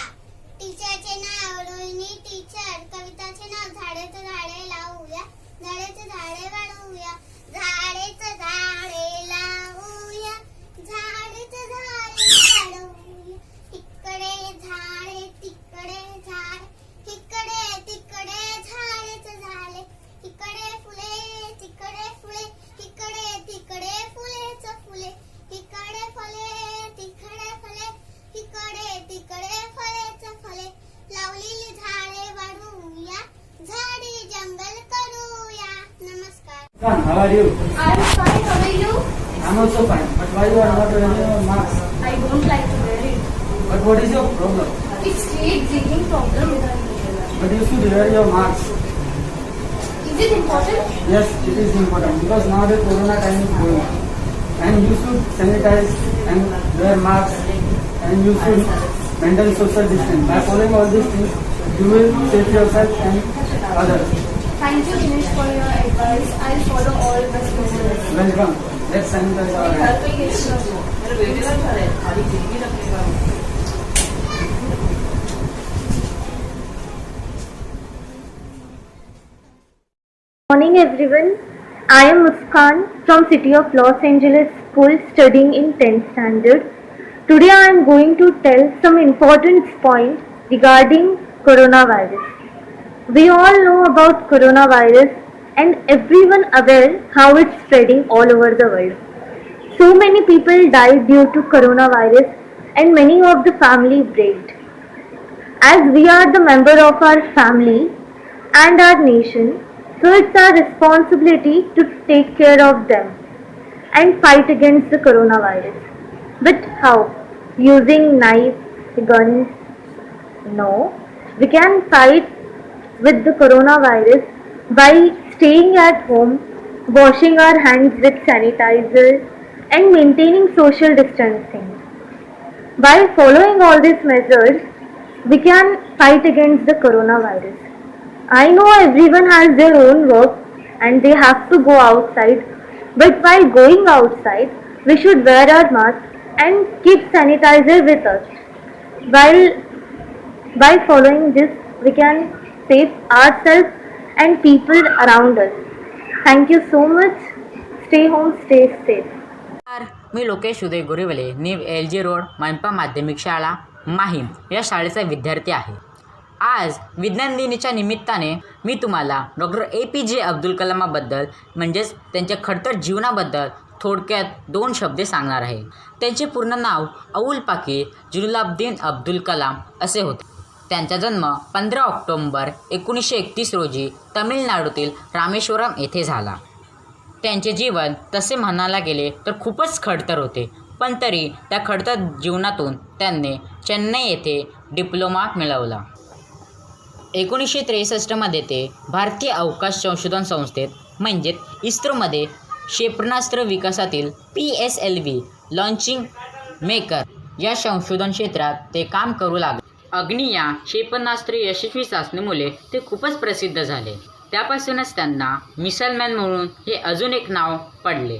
टीचरचे नाव रोहिणी टीचर. कविताचे नाव झाडेचं झाडे लावूया, झाडेचं झाडे वाढवूया, झाडेचं झाडे लावूया, झाडेचं झाडे वाढवूया. इकडे झाडे तिकडे झाड, इकडे तिकडे झाडेचं झाले. इकडे फुले तिकडे फुले, इकडे तिकडे फुलेच फुले. इकडे फले तिकडे फले, इकडे तिकडे फलेच फले. लावलेली झाडे वाढवूया, झाडी जंगल करूया. नमस्कार. How are you? I'm fine. How are you? I'm also fine. But why you are not wearing your mask? I don't like to wear it. But what is your problem? It's create breathing problem. But you should wear your mask. Is it important? Yes, it is important because now the corona time is going on. And you should sanitize and wear masks and you should maintain social distance. By following all these things, you will save yourself and others. Thank you, Dinesh, for your advice. I'll follow all the steps. Welcome. Let's sanitize our hands. Morning everyone. I am Muskan from City of Los Angeles School studying in 10th standard. Today I am going to tell some important points regarding coronavirus. We all know about coronavirus and everyone aware how it's spreading all over the world. So many people died due to coronavirus and many of the family braved. As we are the member of our family and our nation, so it's our responsibility to take care of them and fight against the coronavirus. But how? Using knives, guns? No. We can fight with the coronavirus by staying at home, washing our hands with sanitizer, and maintaining social distancing. By following all these measures, we can fight against the coronavirus. I know everyone has their own work and they have to go outside, but while going outside, we should wear our mask and keep sanitizer with us. While by following this, we can save ourselves and people around us. Thank you so much. Stay home, stay safe. मी लोकेश उदय गोरेवले नीव LG road मनपा माध्यमिक शाळा माहीम या शाळेचा विद्यार्थी आहे. आज विज्ञान दिनाच्या निमित्ताने मी तुम्हाला डॉक्टर APJ अब्दुल कलामाबद्दल म्हणजेच त्यांच्या खडतर जीवनाबद्दल थोडक्यात 2 शब्द सांगणार आहे. त्यांचे पूर्ण नाव अवुल पाकीर जलालुद्दीन अब्दुल कलाम असे होते. त्यांचा जन्म 15 ऑक्टोबर 1931 रोजी तमिळनाडूतील रामेश्वरम येथे झाला. त्यांचे जीवन तसे म्हणायला गेले तर खूपच खडतर होते, पण तरी त्या खडतर जीवनातून त्यांनी चेन्नई येथे डिप्लोमा मिळवला. 1963मध्ये ते भारतीय अवकाश संशोधन संस्थेत म्हणजेच इस्रोमध्ये क्षेपणास्त्र विकासातील PSLV लॉन्चिंग मेकर या संशोधन क्षेत्रात ते काम करू लागले. अग्नी या क्षेपणास्त्र यशस्वी चाचणीमुळे ते खूपच प्रसिद्ध झाले. त्यापासूनच त्यांना मिसाइलमॅन म्हणून हे अजून एक नाव पडले.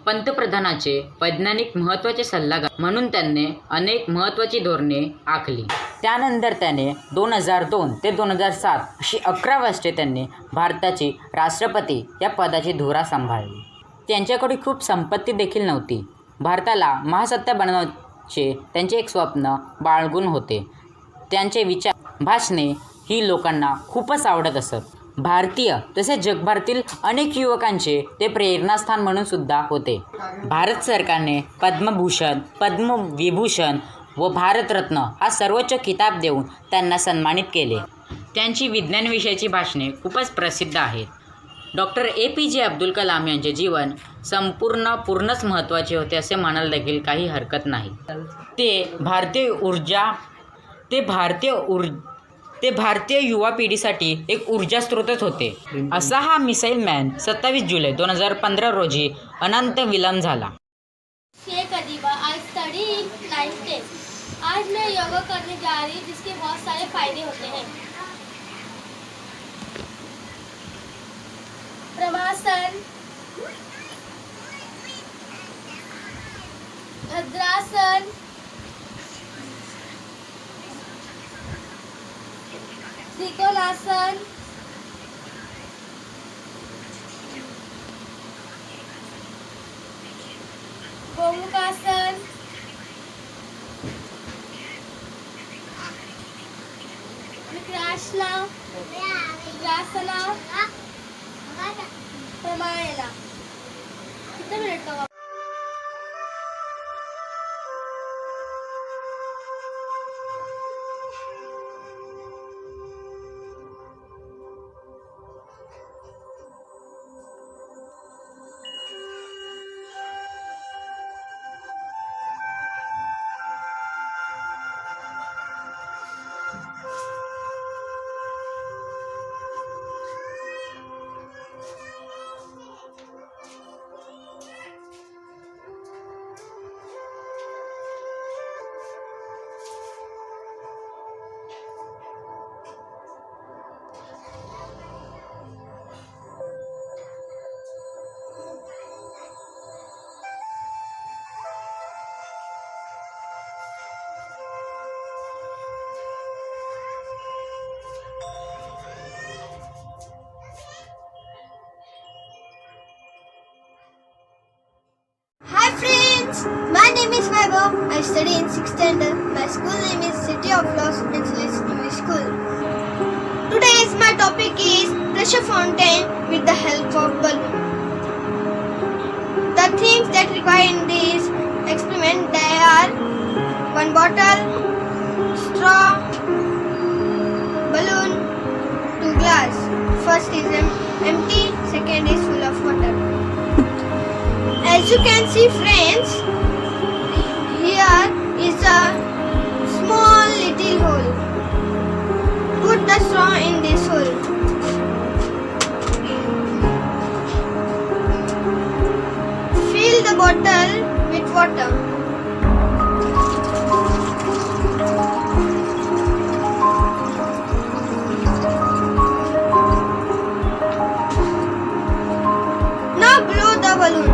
पंतप्रधानाचे वैज्ञानिक महत्त्वाचे सल्लागार म्हणून त्यांनी अनेक महत्त्वाची धोरणे आखली. त्यानंतर त्याने 2002 ते 2007 अशी 11 वर्षे त्यांनी भारताचे राष्ट्रपती या पदाची धुरा सांभाळली. त्यांच्याकडे खूप संपत्ती देखील नव्हती. भारताला महासत्ता बनवण्याचे त्यांचे एक स्वप्न बाळगून होते. त्यांचे विचार भाषणे ही लोकांना खूपच आवडत असत. भारतीय तसेच जगभरातील अनेक युवकांचे ते प्रेरणास्थान म्हणून सुद्धा होते. भारत सरकारने पद्मभूषण, पद्मविभूषण व भारतरत्न हा सर्वोच्च किताब देऊन त्यांना सन्मानित केले. त्यांची विज्ञानविषयाची भाषणे खूपच प्रसिद्ध आहेत. डॉक्टर APJ अब्दुल कलाम यांचे जीवन पूर्णच महत्त्वाचे होते असे म्हणायला देखील काही हरकत नाही. ते भारतीय युवा पिढीसाठी एक ऊर्जा स्रोतच होते. असा हा मिसाइल मॅन 27 जुलै 2015 रोजी अनंत विलंब झाला. Shaikh Adiba, I study in 9th 10th. आज मैं योगा करने जा रही हूँ जिसके बहुत सारे फायदे होते हैं. प्रमासन, भद्रासन, त्रिकोणासन, गोमुखासन, विक्रासना, प्रमाणना. कितने मिनट का My name is Vaibhav. I study in 6th standard. My school name is City of Los Angeles English School. Today's my topic is pressure fountain with the help of balloon. The things that required in this experiment they are 1 bottle, straw, balloon, 2 glass. First is empty, second is full of water. As you can see friends, here is a small little hole. Put the straw in this hole. a bottle with water. Now blow the balloon.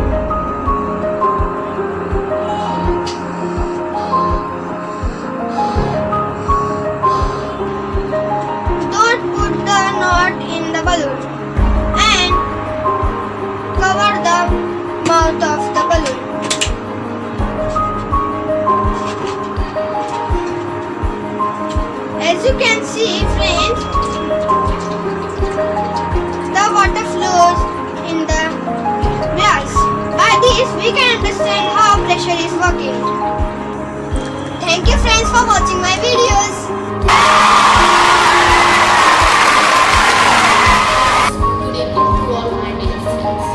Don't put the knot in the balloon and cover the mouth of the balloon. As you can see, friends, the water flows in the glass. By this, we can understand how pressure is working. Thank you, friends, for watching my videos. Good evening to all my dear friends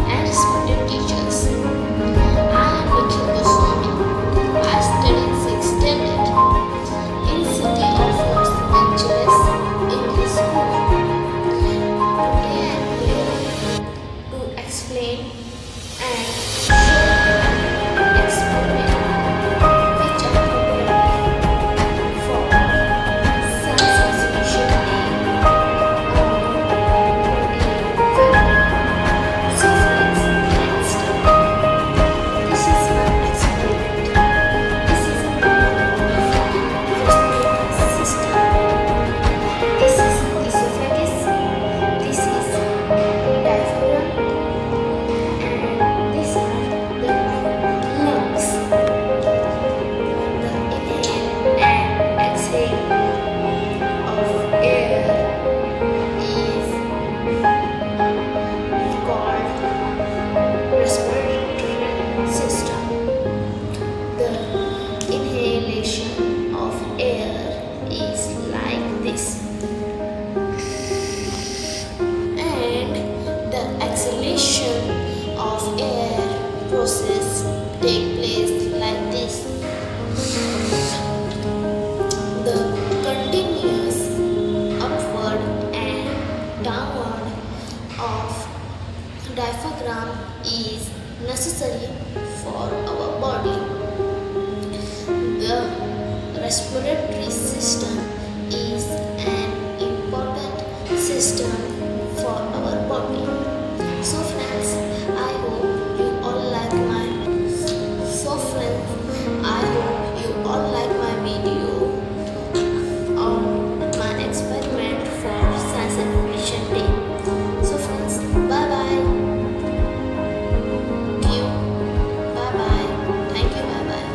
and respected teachers. I am Nikhil Goswami. I study in 6th standard in City of Los Angeles English School. Today I am here to explain and show experiment which are prepared for science exhibition process take place like this. The continuous upward and downward of diaphragm is necessary for our body. The respiratory system is an important system for our body. So friends, I hope you all like my video on my experiment for science exhibition day. So friends, bye bye. Bye bye. Thank you. Bye bye.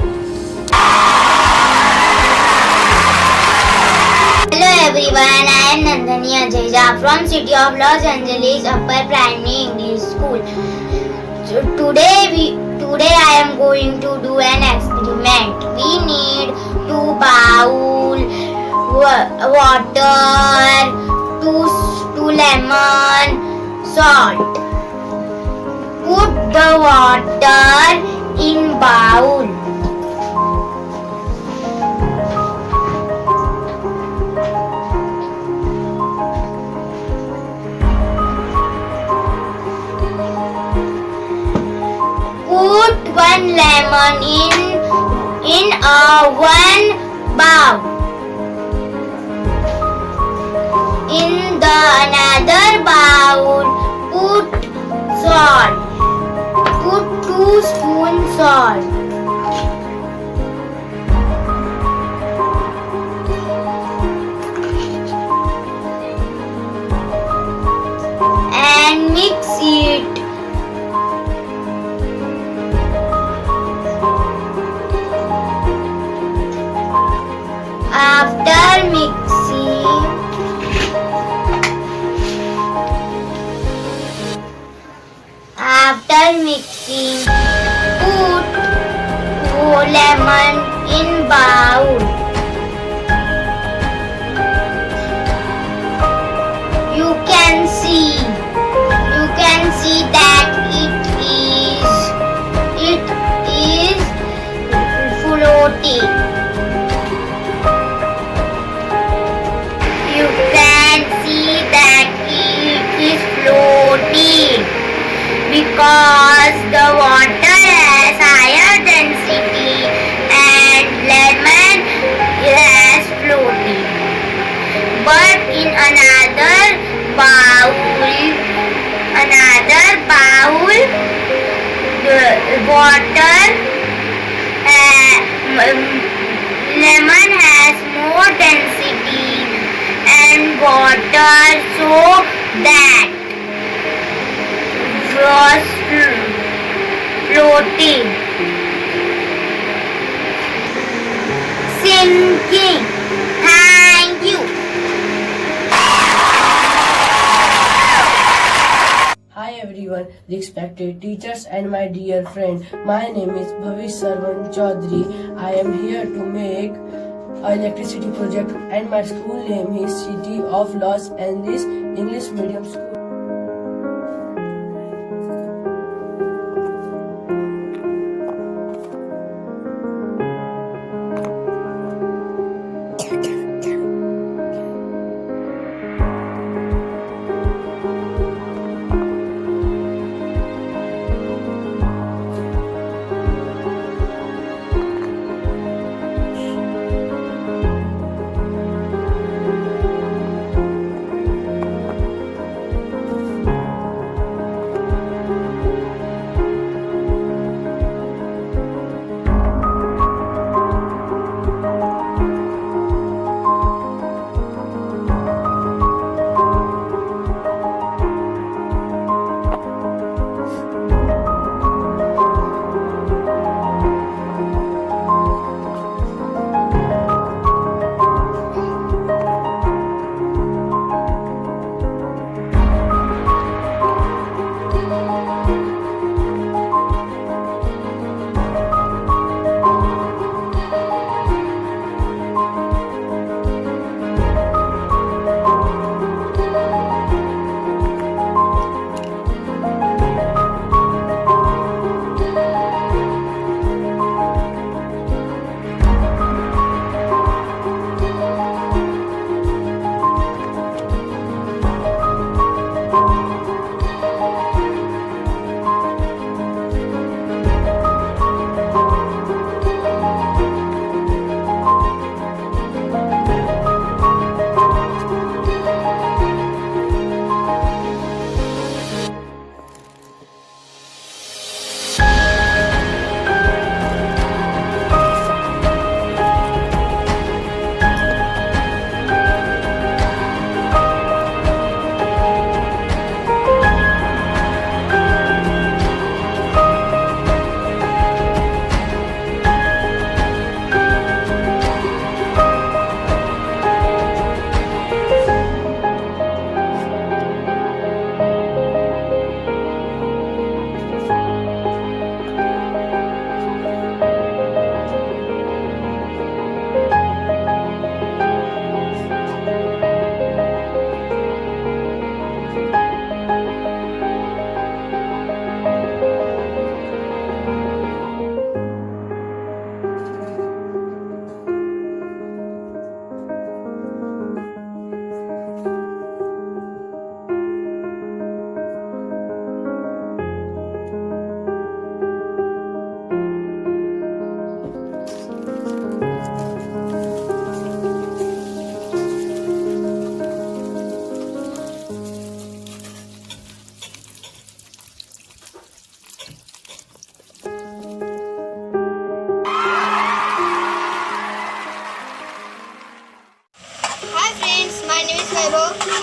Hello everyone, I am Nandani Ajaja from City of Los Angeles Upper Primary English School. So today I am going to do an experiment. We need 2 bowl, water, 2 lemon, salt. Put the water in bowl. Put 1 lemon in a 1 bowl. In the another bowl, put salt. Put 2 spoons salt. And mix it. After mixing, put lemon in bowl. You can see that it is floating. You can see that it is floating because because the water has higher density and lemon has floating. But in another bowl, the water, lemon has more density and water, so that was floating, sinking. Thank you. Hi everyone, respected teachers and my dear friend. My name is Bhavish Sarwan Chaudhary. I am here to make electricity project and my school name is City of Los Angeles English Medium School.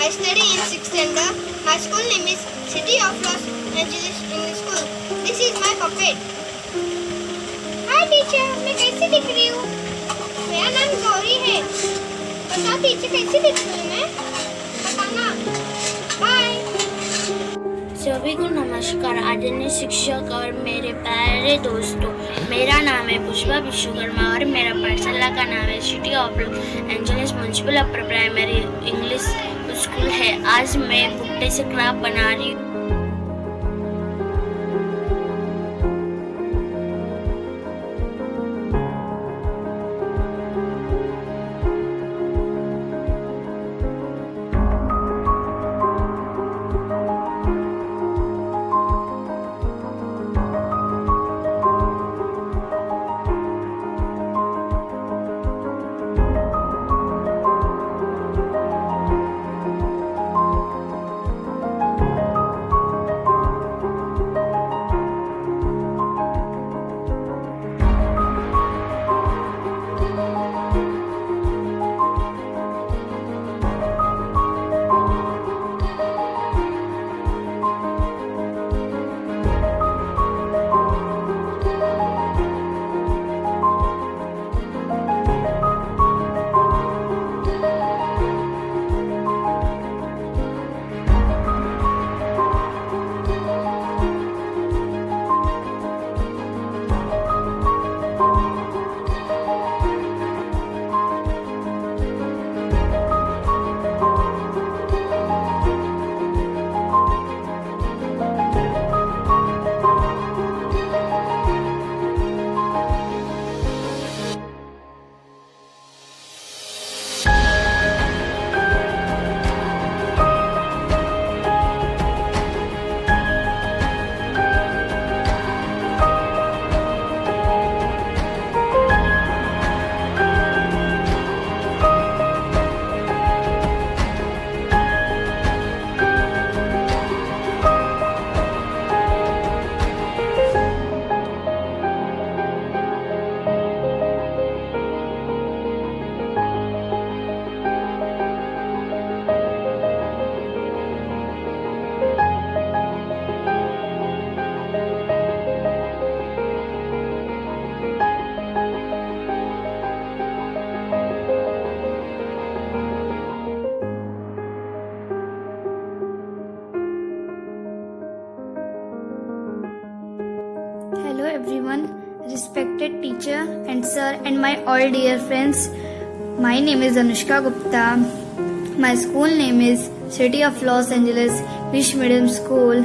I study in 6th standard. My school name is City of Los Angeles English School. This is my puppet. Hi teacher, मैं कैसी दिख रही हूँ? मेरा नाम गौरी है. बताओ teacher कैसी दिख रही हूँ मैं? बताना. Bye. सभी को नमस्कार. आदरणीय शिक्षक और मेरे प्यारे दोस्तों, मेरा नाम है पुष्पा विश्वकर्मा और मेरा पाठशाला का नाम है city of Angeles municipal upper primary English school है. आज मैं भुट्टे से क्राफ्ट बना रही हूँ. Hello everyone, respected teacher and sir and my all dear friends. My name is Anushka Gupta. My school name is City of Los Angeles English Medium School,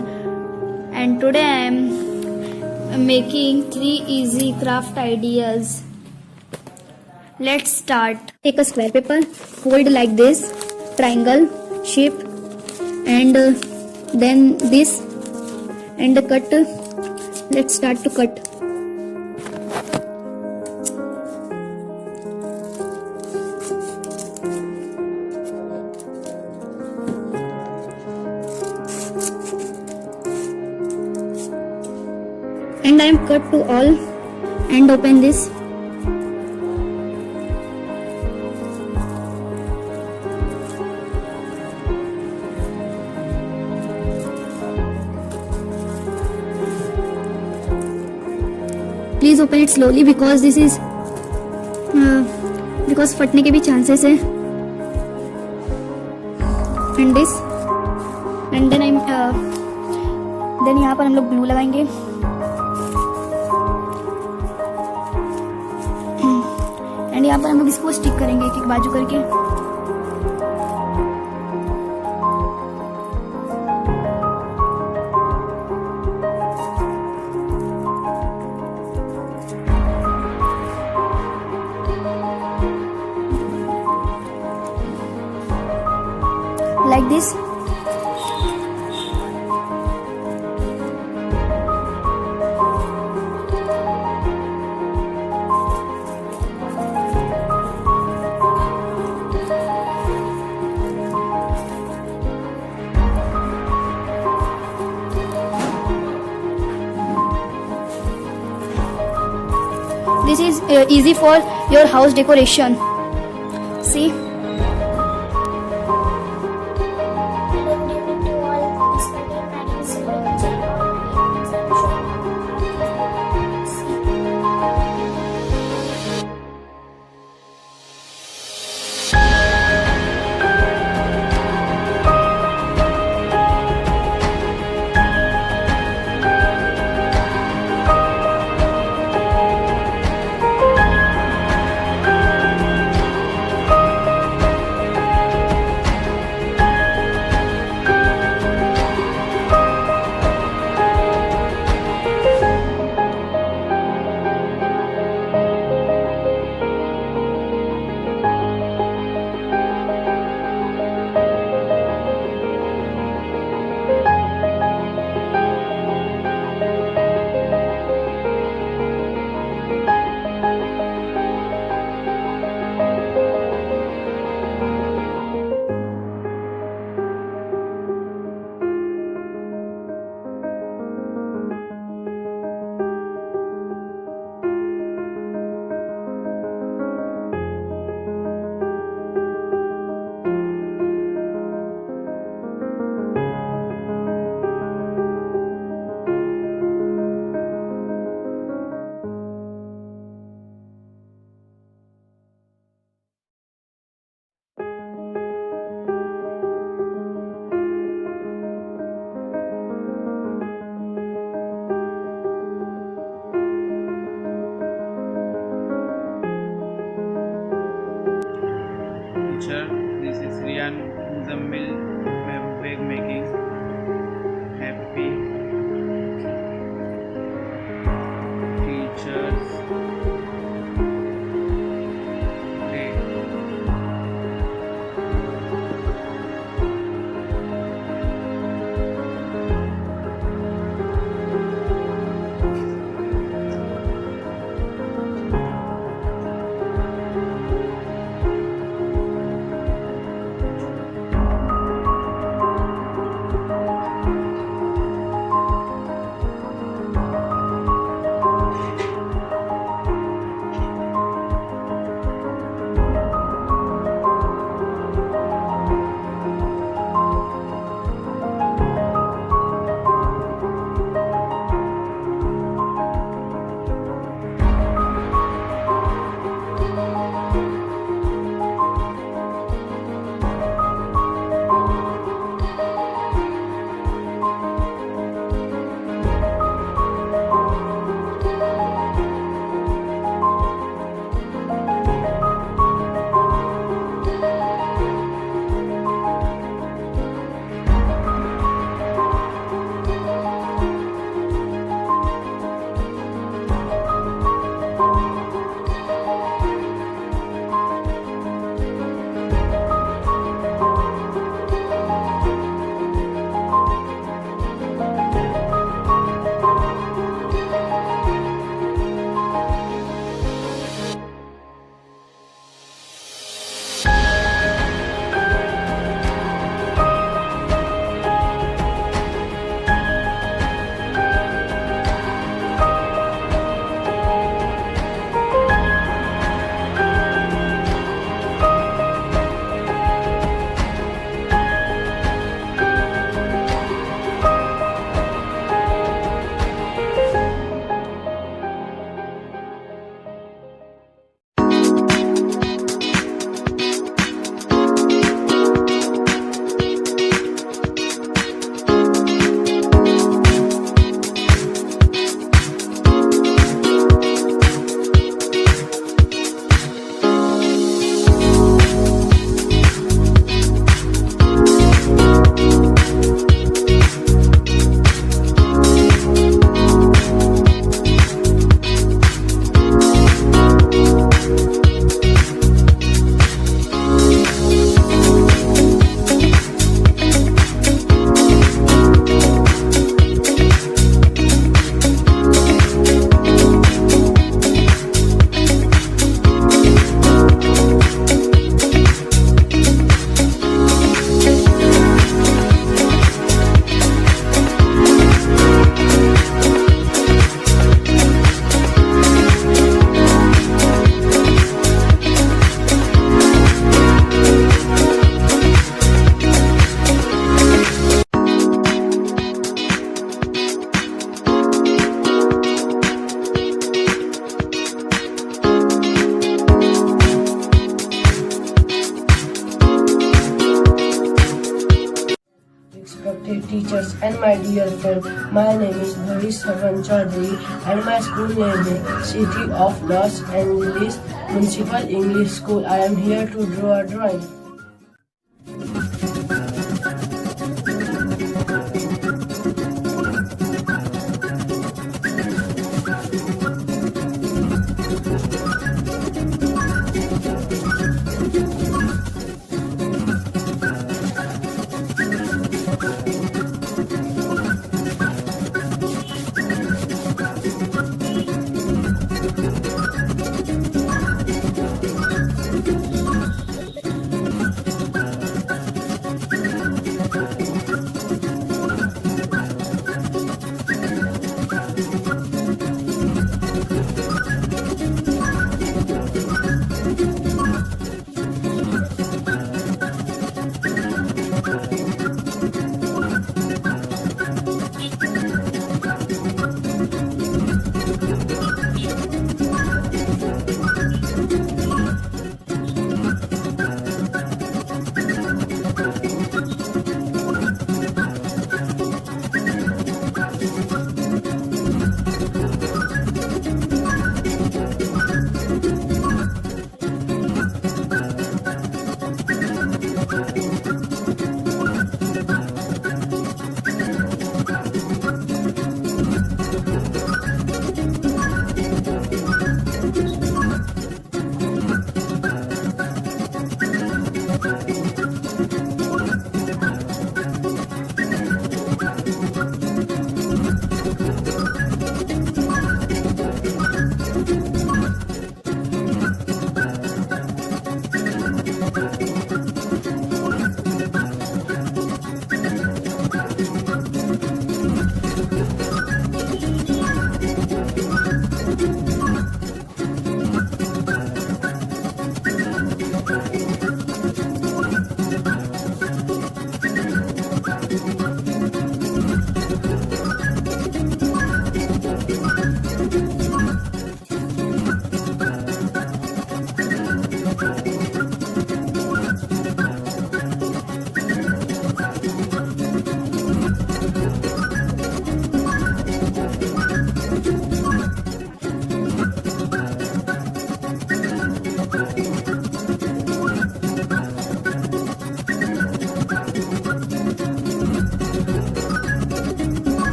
and today I am making 3 easy craft ideas. Let's start. Take a square paper, fold like this, triangle shape, and then this, and cut. Let's start to cut. And I am cut to all and open this. Please open it slowly because this is because फटने के भी chances है. And this, and then then यहाँ पर हम लोग glue लगाएंगे. End यहाँ पर हम लोग इसको stick करेंगे एक एक बाजू करके. Like this. This is easy for your house decoration. See? teachers, and my dear friend. My name is Bhavi Sarvan Chaudhary, and my school name is City of Los Angeles Municipal English School. I am here to draw a drawing.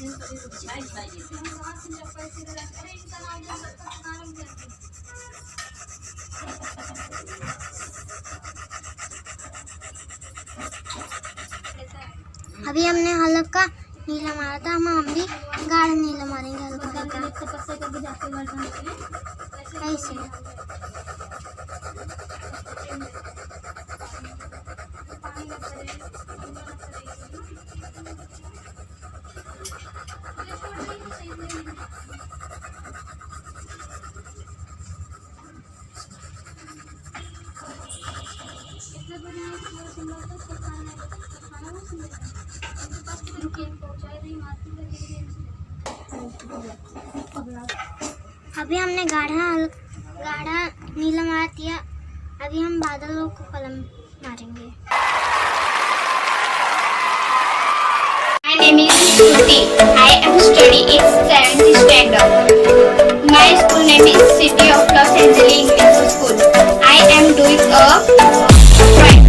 अभी हमने हल्का नीला मारा था, हम भी गाढ़ा नीला मारेंगे हल्का ऐसे। अभी हमने गाढ़ा नीला मार दिया, अभी हम बादलों को कलम मारेंगे। My name is Shruti. I am studying in 7th standard. My school name is City of Los Angeles English School. I am doing a drawing.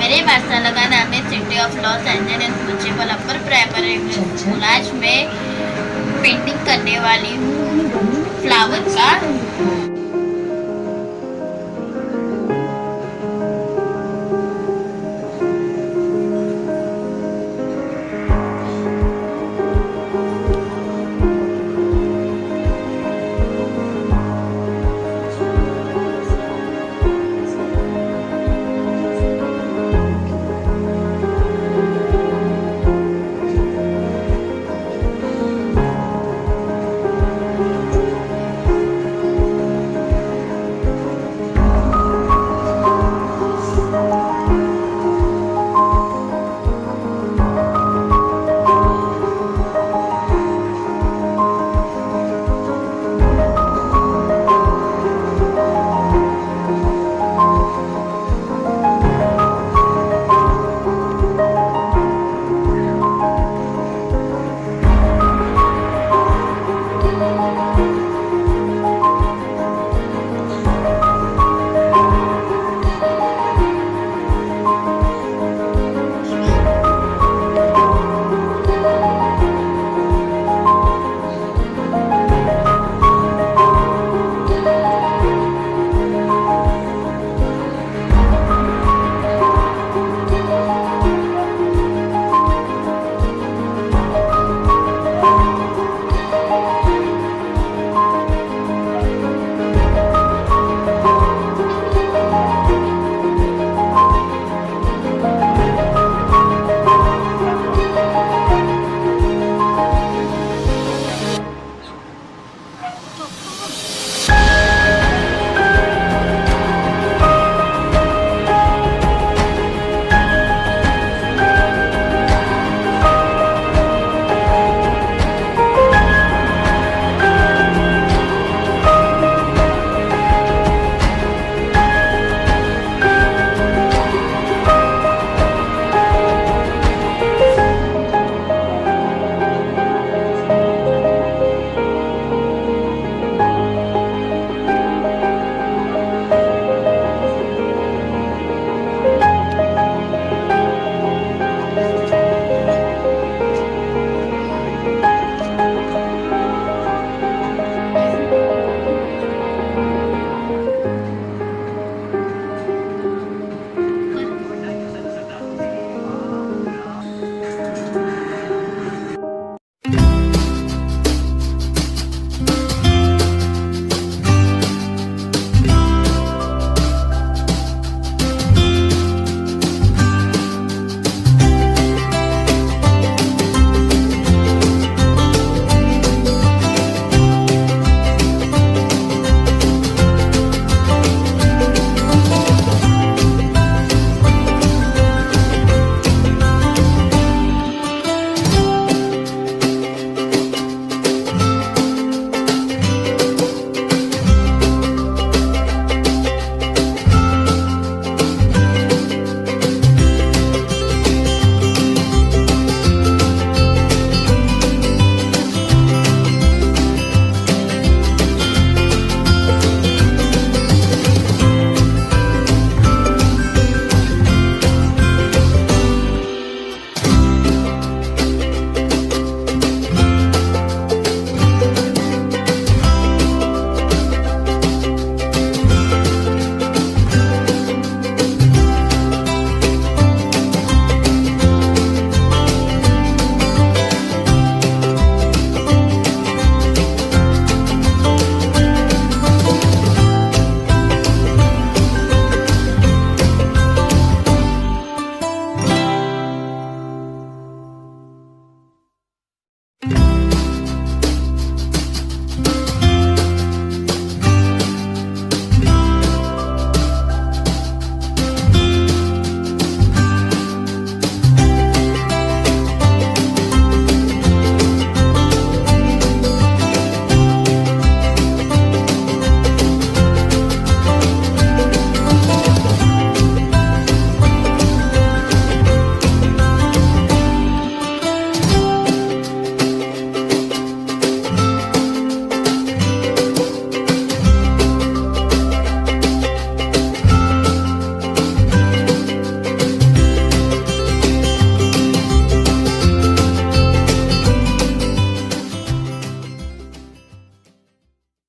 मेरे पाठशाला का नाम है city of Los Angeles municipal upper primary school. आज मैं painting करने वाली हूँ फ्लावर का।